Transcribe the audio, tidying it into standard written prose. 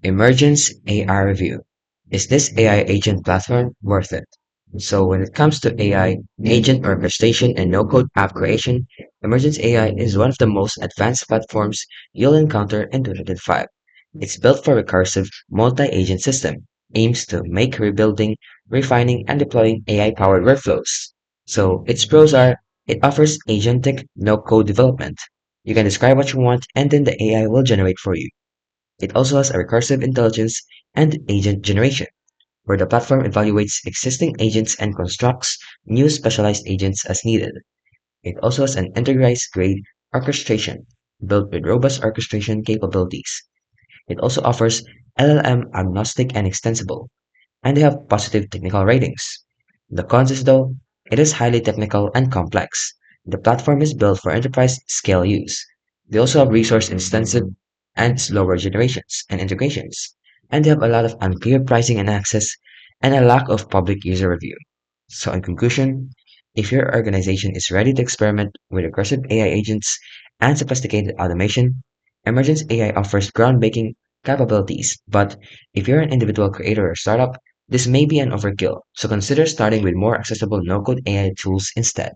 Emergence AI review. Is this AI agent platform worth it? So when it comes to AI agent orchestration and no-code app creation, Emergence AI is one of the most advanced platforms you'll encounter in 2025. It's built for recursive multi-agent system, aims to make rebuilding, refining, and deploying AI-powered workflows. So its pros are it offers agentic no-code development. You can describe what you want and then the AI will generate for you. It also has a recursive intelligence and agent generation, where the platform evaluates existing agents and constructs new specialized agents as needed. It also has an enterprise-grade orchestration, built with robust orchestration capabilities. It also offers LLM agnostic and extensible, and they have positive technical ratings. The cons is though, it is highly technical and complex. The platform is built for enterprise scale use. They also have resource intensive and slower generations and integrations. And they have a lot of unclear pricing and access and a lack of public user review. So in conclusion, if your organization is ready to experiment with aggressive AI agents and sophisticated automation, Emergence AI offers groundbreaking capabilities. But if you're an individual creator or startup, this may be an overkill, so consider starting with more accessible no-code AI tools instead.